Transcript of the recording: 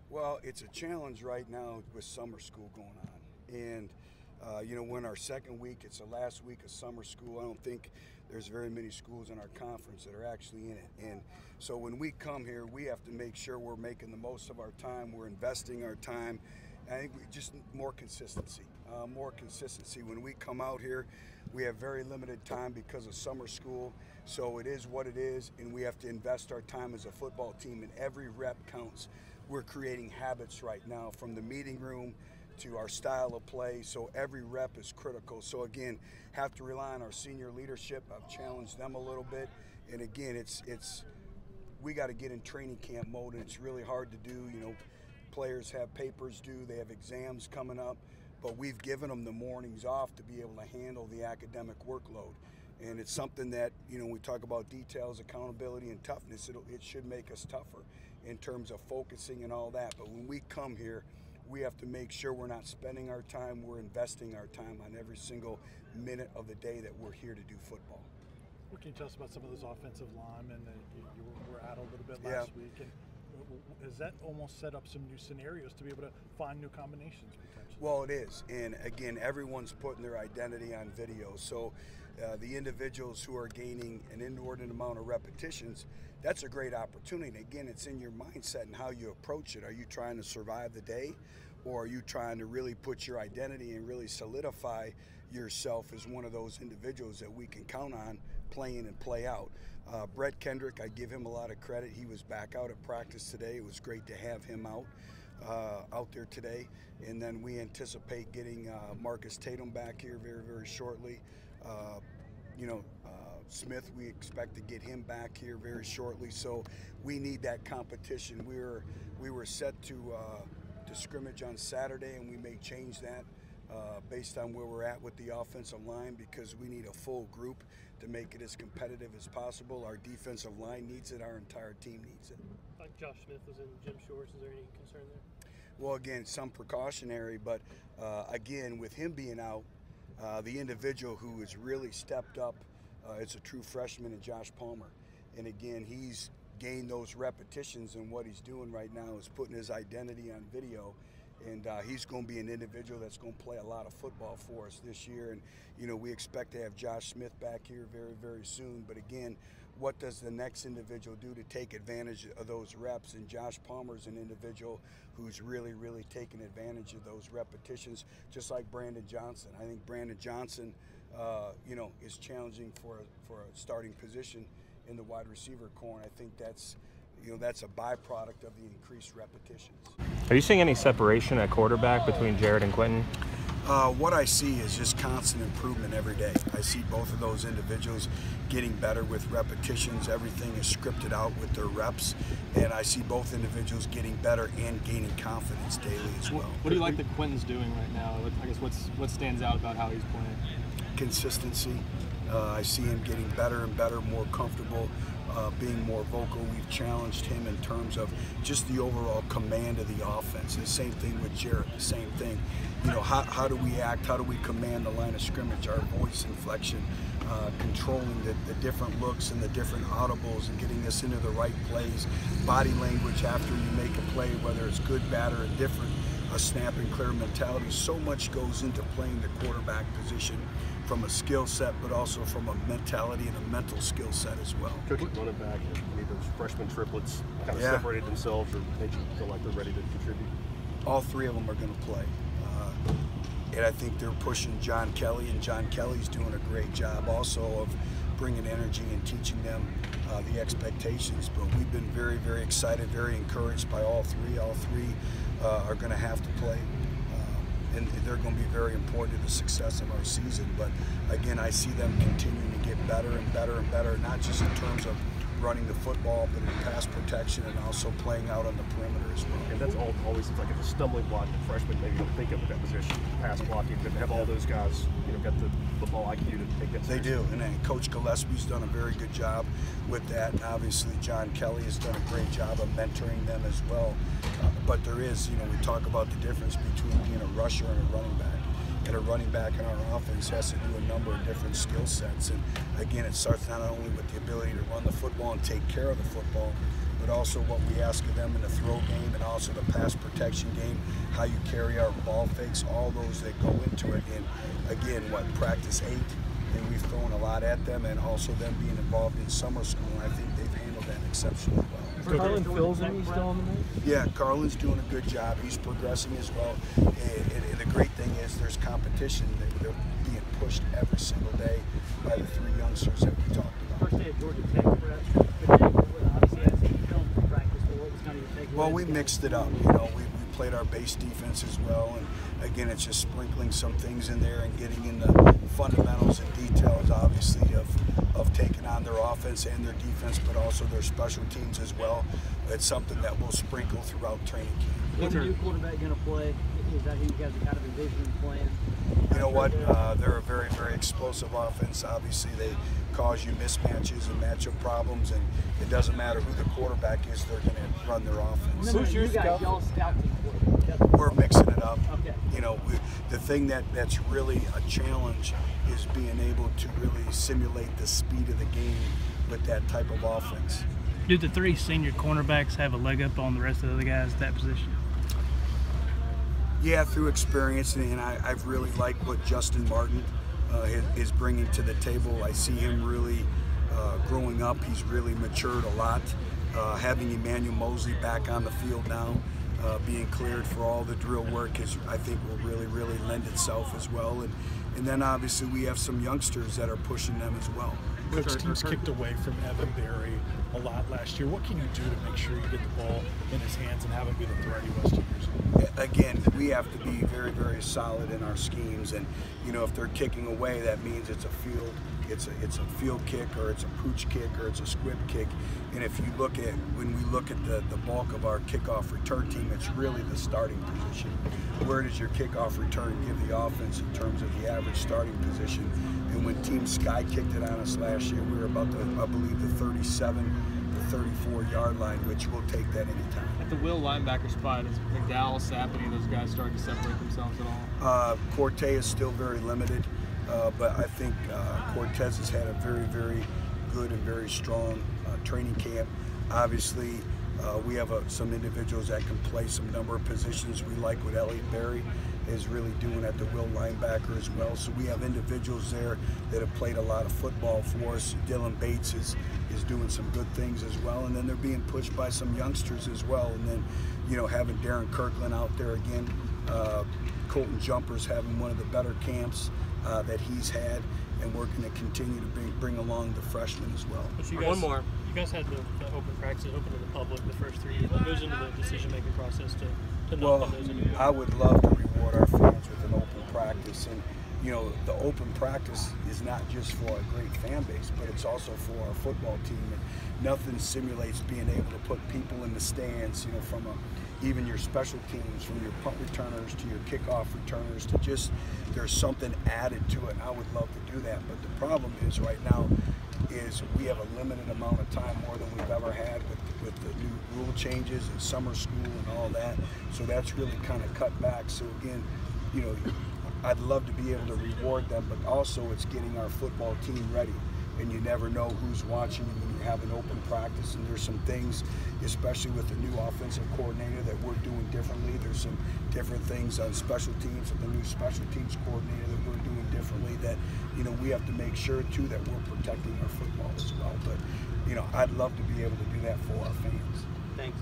Well, it's a challenge right now with summer school going on. And, we're in our second week. It's the last week of summer school. I don't think there's very many schools in our conference that are actually in it. And so when we come here, we have to make sure we're making the most of our time. We're investing our time. I think just more consistency. More consistency. When we come out here, we have very limited time because of summer school. So it is what it is, and we have to invest our time as a football team, and every rep counts. We're creating habits right now, from the meeting room to our style of play, so every rep is critical. So again, have to rely on our senior leadership. I've challenged them a little bit, and again, we got to get in training camp mode, and it's really hard to do. Players have papers due, they have exams coming up, but we've given them the mornings off to be able to handle the academic workload. And it's something that, we talk about details, accountability, and toughness. It should make us tougher in terms of focusing and all that. But when we come here, we have to make sure we're not spending our time, we're investing our time on every single minute of the day that we're here to do football. What can you tell us about some of those offensive linemen that you were at a little bit last week? And has that almost set up some new scenarios to be able to find new combinations potentially? Well, it is. And again, everyone's putting their identity on video. So the individuals who are gaining an inordinate amount of repetitions, that's a great opportunity. Again, it's in your mindset and how you approach it. Are you trying to survive the day, or are you trying to really put your identity and really solidify yourself as one of those individuals that we can count on play in and play out? Brett Kendrick, I give him a lot of credit. He was back out at practice today. It was great to have him out there today. And then we anticipate getting Marcus Tatum back here very, very shortly. Smith, we expect to get him back here very shortly. So we need that competition. We were set to scrimmage on Saturday, and we may change that based on where we're at with the offensive line, because we need a full group to make it as competitive as possible. Our defensive line needs it. Our entire team needs it. Like Josh Smith was in gym shorts, is there any concern there? Well, again, some precautionary, but again, with him being out, the individual who has really stepped up is a true freshman in Josh Palmer. And again, he's gained those repetitions, and what he's doing right now is putting his identity on video. And he's going to be an individual that's going to play a lot of football for us this year. And, we expect to have Josh Smith back here very, very soon. But again, what does the next individual do to take advantage of those reps? And Josh Palmer's an individual who's really, really taken advantage of those repetitions, just like Brandon Johnson. I think Brandon Johnson, is challenging for a starting position in the wide receiver core. And I think that's a byproduct of the increased repetitions. Are you seeing any separation at quarterback between Jared and Quentin? What I see is just constant improvement every day. I see both of those individuals getting better with repetitions. Everything is scripted out with their reps, and I see both individuals getting better and gaining confidence daily as well. What do you like that Quentin's doing right now? I guess what stands out about how he's playing? Consistency. I see him getting better and better, more comfortable, being more vocal. We've challenged him in terms of just the overall command of the offense. The same thing with Jarrett, the same thing. How do we act? How do we command the line of scrimmage? Our voice inflection, controlling the different looks and the different audibles and getting us into the right plays. Body language after you make a play, whether it's good, bad, or indifferent. A snap and clear mentality. So much goes into playing the quarterback position, from a skill set, but also from a mentality and a mental skill set as well. Coaching running back, those freshman triplets kind of separated themselves, or made you feel like they're ready to contribute? All three of them are going to play. And I think they're pushing John Kelly, and John Kelly's doing a great job also of bringing energy and teaching them the expectations. But we've been very, very excited, very encouraged by all three. All three are going to have to play. And they're going to be very important to the success of our season. But again, I see them continuing to get better and better and better, not just in terms of running the football, but in pass protection and also playing out on the perimeter as well. And that's always seems like a stumbling block that freshmen maybe don't think of at that position, pass blocking, but to have all those guys, got the football IQ to take that seriously. They do, and then Coach Gillespie's done a very good job with that, and obviously John Kelly has done a great job of mentoring them as well. But there is, we talk about the difference between being a rusher and a running back. And a running back in our offense has to do a number of different skill sets. And again, it starts not only with the ability to run the football and take care of the football, but but also what we ask of them in the throw game and also the pass protection game, how you carry out ball fakes, all those that go into it. And again, practice 8, and we've thrown a lot at them, and also them being involved in summer school, and I think they've handled that exceptionally well. Carlin Phil's still on the move? Yeah, Carlin's doing a good job. He's progressing as well. And the great thing is there's competition. They're being pushed every single day by the 3 youngsters that we talked about. First day at Georgia Tech, obviously I see film from practice, but what was kind of your takeaway? Well, we mixed it up. You know, we played our base defense as well, and again, it's just sprinkling some things in there and getting in the fundamentals and details, obviously, of taking on their offense and their defense, but also their special teams as well. It's something that we'll sprinkle throughout training camp. What's the new quarterback going to play? Is that who you guys are kind of envisioning playing? You know what? They're a very, very explosive offense. Obviously, they cause you mismatches and matchup problems, and it doesn't matter who the quarterback is, they're going to run their offense. Who's your scout? Y'all scout team quarterback? We're mixing it up. Okay. You know, the thing that's really a challenge is being able to really simulate the speed of the game with that type of offense. Do the 3 senior cornerbacks have a leg up on the rest of the other guys at that position? Yeah, through experience, and I've really liked what Justin Martin is bringing to the table. I see him really growing up. He's really matured a lot. Having Emmanuel Mosley back on the field now, being cleared for all the drill work, I think will really lend itself as well. And then obviously we have some youngsters that are pushing them as well. Coach, teams kicked away from Evan Berry a lot last year. What can you do to make sure you get the ball in his hands and have him be the threat he was 2 years ago? Again, we have to be very, very solid in our schemes, and you know, if they're kicking away, that means it's a field kick, or it's a pooch kick, or it's a squib kick. And if you look at, when we look at the bulk of our kickoff return team, it's really the starting position. Where does your kickoff return give the offense in terms of the average starting position? And when Team Sky kicked it on us last year, we were about the, I believe, the 37 to 34-yard line, which we'll take that anytime. At the will linebacker spot, is McDowell, Sapp, any of those guys starting to separate themselves at all? Cortez is still very limited, but I think Cortez has had a very, very good and very strong training camp. Obviously, we have some individuals that can play some number of positions. We like what Elliott Berry is really doing at the will linebacker as well. So we have individuals there that have played a lot of football for us. Dylan Bates is doing some good things as well. And then they're being pushed by some youngsters as well. And then, you know, having Darren Kirkland out there again, Colton Jumper's having one of the better camps that he's had. And we're going to continue to bring along the freshmen as well. But you guys, One more. You guys had the open practices open to the public the first 3 years. What goes into the decision-making process to knock on those individuals? I would love to reward our fans with an open practice. And, you know, the open practice is not just for a great fan base, but it's also for our football team. And nothing simulates being able to put people in the stands, you know, from even your special teams, from your punt returners to your kickoff returners, to just, there's something added to it. And I would love to do that. But the problem is right now is we have a limited amount of time, more than we've ever had with the new rule changes and summer school and all that. So that's really kind of cut back. So again, you know, I'd love to be able to reward them, but also it's getting our football team ready. And you never know who's watching you when you have an open practice. And there's some things, especially with the new offensive coordinator, that we're doing differently. There's some different things on special teams with the new special teams coordinator that we're doing differently, that, you know, we have to make sure too that we're protecting our football as well. But, you know, I'd love to be able to do that for our fans. Thanks.